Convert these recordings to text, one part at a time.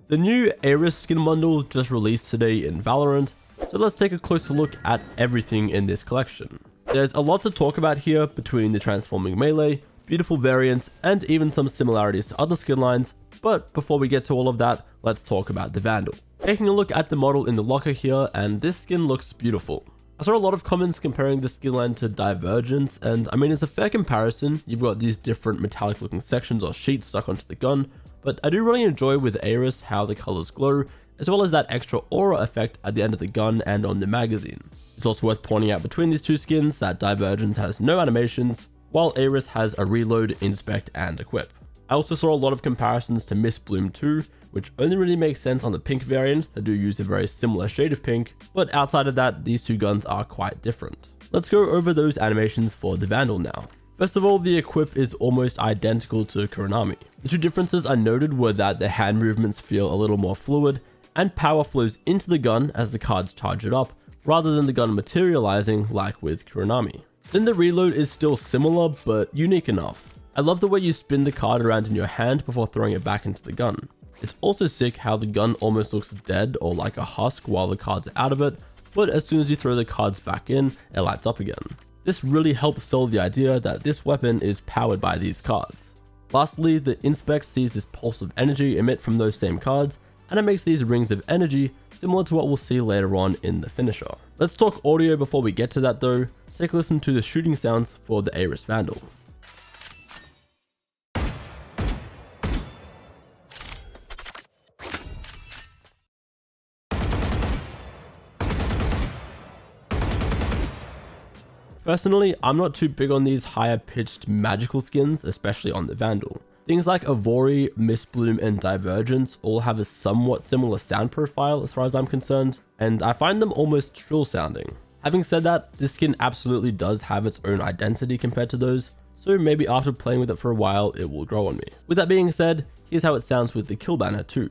The new Aeris skin bundle just released today in Valorant, so let's take a closer look at everything in this collection. There's a lot to talk about here between the transforming melee, beautiful variants, and even some similarities to other skin lines, but before we get to all of that, let's talk about the Vandal. Taking a look at the model in the locker here, and this skin looks beautiful. I saw a lot of comments comparing the skin line to Divergence, and I mean it's a fair comparison. You've got these different metallic looking sections or sheets stuck onto the gun, but I do really enjoy with Aeris how the colors glow, as well as that extra aura effect at the end of the gun and on the magazine. It's also worth pointing out between these two skins that Divergence has no animations, while Aeris has a reload, inspect, and equip. I also saw a lot of comparisons to Miss Bloom 2, which only really makes sense on the pink variant that do use a very similar shade of pink, but outside of that, these two guns are quite different. Let's go over those animations for the Vandal now. First of all, the equip is almost identical to Kuronami. The two differences I noted were that the hand movements feel a little more fluid, and power flows into the gun as the cards charge it up, rather than the gun materializing like with Kuronami. Then the reload is still similar, but unique enough. I love the way you spin the card around in your hand before throwing it back into the gun. It's also sick how the gun almost looks dead or like a husk while the cards are out of it, but as soon as you throw the cards back in, it lights up again. This really helps sell the idea that this weapon is powered by these cards. Lastly, the inspect sees this pulse of energy emit from those same cards, and it makes these rings of energy similar to what we'll see later on in the finisher. Let's talk audio before we get to that though. Take a listen to the shooting sounds for the Aeris Vandal. Personally, I'm not too big on these higher pitched magical skins, especially on the Vandal. Things like Avori, Miss Bloom, and Divergence all have a somewhat similar sound profile as far as I'm concerned, and I find them almost shrill sounding. Having said that, this skin absolutely does have its own identity compared to those, so maybe after playing with it for a while, it will grow on me. With that being said, here's how it sounds with the kill banner too.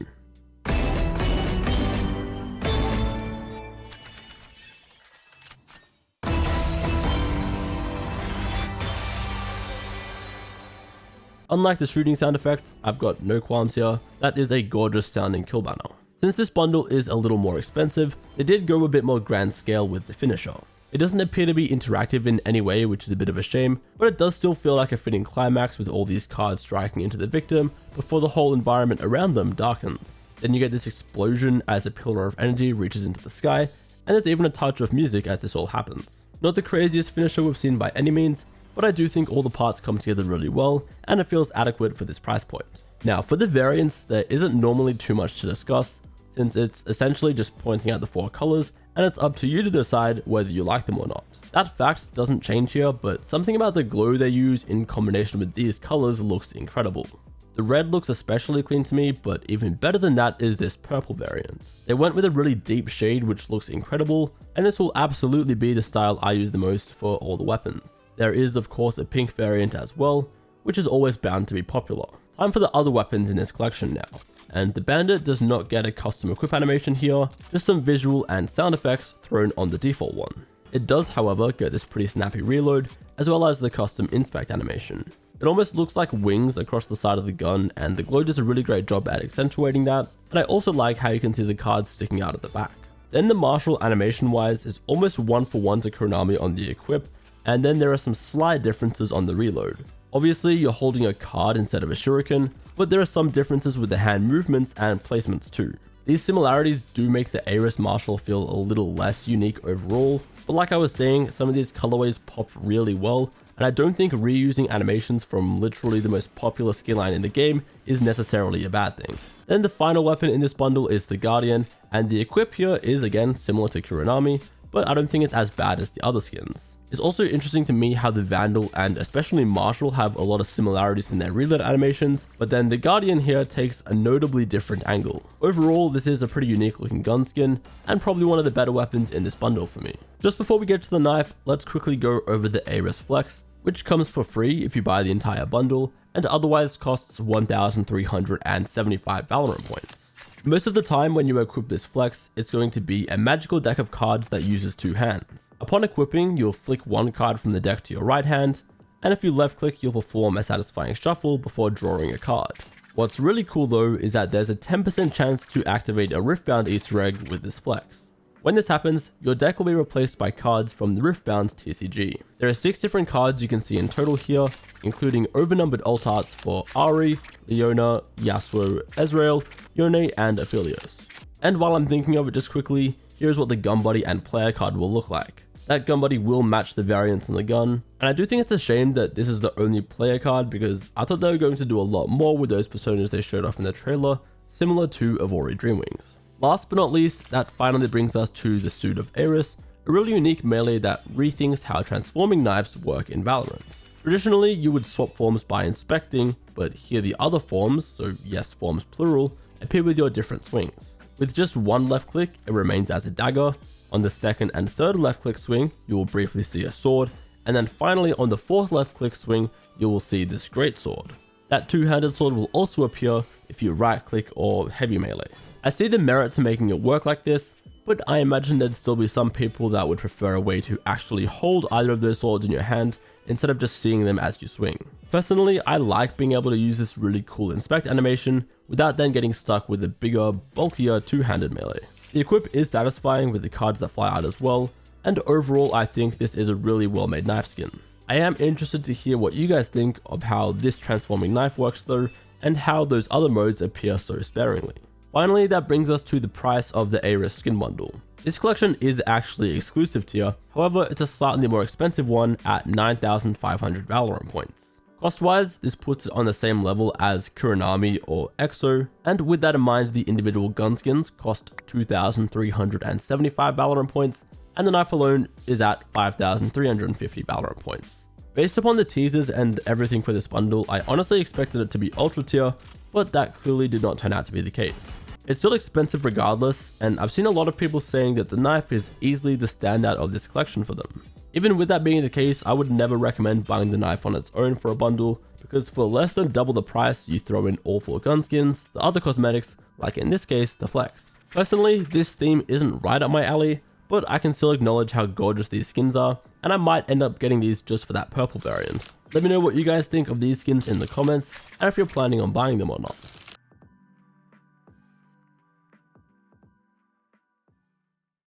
Unlike the shooting sound effects, I've got no qualms here. That is a gorgeous sounding kill banner. Since this bundle is a little more expensive, they did go a bit more grand scale with the finisher. It doesn't appear to be interactive in any way, which is a bit of a shame, but it does still feel like a fitting climax with all these cards striking into the victim before the whole environment around them darkens. Then you get this explosion as a pillar of energy reaches into the sky, and there's even a touch of music as this all happens. Not the craziest finisher we've seen by any means, but I do think all the parts come together really well, and it feels adequate for this price point. Now for the variants, there isn't normally too much to discuss, since it's essentially just pointing out the four colors, and it's up to you to decide whether you like them or not. That fact doesn't change here, but something about the glow they use in combination with these colors looks incredible. The red looks especially clean to me, but even better than that is this purple variant. They went with a really deep shade which looks incredible, and this will absolutely be the style I use the most for all the weapons. There is of course a pink variant as well, which is always bound to be popular. Time for the other weapons in this collection now. And the Bandit does not get a custom equip animation here, just some visual and sound effects thrown on the default one. It does however get this pretty snappy reload, as well as the custom inspect animation. It almost looks like wings across the side of the gun, and the glow does a really great job at accentuating that, and I also like how you can see the cards sticking out at the back. Then the marshal animation wise is almost one for one to Kuronami on the equip, and then there are some slight differences on the reload. Obviously you're holding a card instead of a shuriken, but there are some differences with the hand movements and placements too. These similarities do make the Aeris Marshal feel a little less unique overall, but like I was saying, some of these colorways pop really well, and I don't think reusing animations from literally the most popular skin line in the game is necessarily a bad thing. Then the final weapon in this bundle is the Guardian, and the equip here is again similar to Kuronami, but I don't think it's as bad as the other skins. It's also interesting to me how the Vandal and especially Marshal have a lot of similarities in their reload animations, but then the Guardian here takes a notably different angle. Overall, this is a pretty unique looking gun skin, and probably one of the better weapons in this bundle for me. Just before we get to the knife, let's quickly go over the Aeris Flex, which comes for free if you buy the entire bundle, and otherwise costs 1,375 Valorant points. Most of the time when you equip this flex, it's going to be a magical deck of cards that uses two hands. Upon equipping, you'll flick one card from the deck to your right hand, and if you left click, you'll perform a satisfying shuffle before drawing a card. What's really cool though is that there's a 10% chance to activate a Riftbound Easter egg with this flex. When this happens, your deck will be replaced by cards from the Riftbound TCG. There are 6 different cards you can see in total here, including overnumbered alt arts for Ahri, Leona, Yasuo, Ezreal, Yone, and Aphelios. And while I'm thinking of it just quickly, here's what the gun buddy and player card will look like. That gun buddy will match the variants in the gun, and I do think it's a shame that this is the only player card because I thought they were going to do a lot more with those personas they showed off in the trailer, similar to Avori Dreamwings. Last but not least, that finally brings us to the suit of Aeris, a really unique melee that rethinks how transforming knives work in Valorant. Traditionally, you would swap forms by inspecting, but here the other forms, so yes, forms plural, appear with your different swings. With just one left click, it remains as a dagger. On the second and third left click swing, you will briefly see a sword, and then finally on the fourth left click swing, you will see this great sword. That two-handed sword will also appear if you right click or heavy melee. I see the merit to making it work like this, but I imagine there'd still be some people that would prefer a way to actually hold either of those swords in your hand instead of just seeing them as you swing. Personally, I like being able to use this really cool inspect animation without then getting stuck with a bigger, bulkier two-handed melee. The equip is satisfying with the cards that fly out as well, and overall I think this is a really well made knife skin. I am interested to hear what you guys think of how this transforming knife works though, and how those other modes appear so sparingly. Finally, that brings us to the price of the Aeris skin bundle. This collection is actually exclusive tier, however it's a slightly more expensive one at 9,500 Valorant points. Cost wise, this puts it on the same level as Kuronami or EXO, and with that in mind, the individual gun skins cost 2,375 Valorant points, and the knife alone is at 5,350 Valorant points. Based upon the teasers and everything for this bundle, I honestly expected it to be ultra tier, but that clearly did not turn out to be the case. It's still expensive regardless, and I've seen a lot of people saying that the knife is easily the standout of this collection for them. Even with that being the case, I would never recommend buying the knife on its own for a bundle, because for less than double the price, you throw in all 4 gun skins, the other cosmetics, like in this case, the flex. Personally, this theme isn't right up my alley, but I can still acknowledge how gorgeous these skins are, and I might end up getting these just for that purple variant. Let me know what you guys think of these skins in the comments, and if you're planning on buying them or not.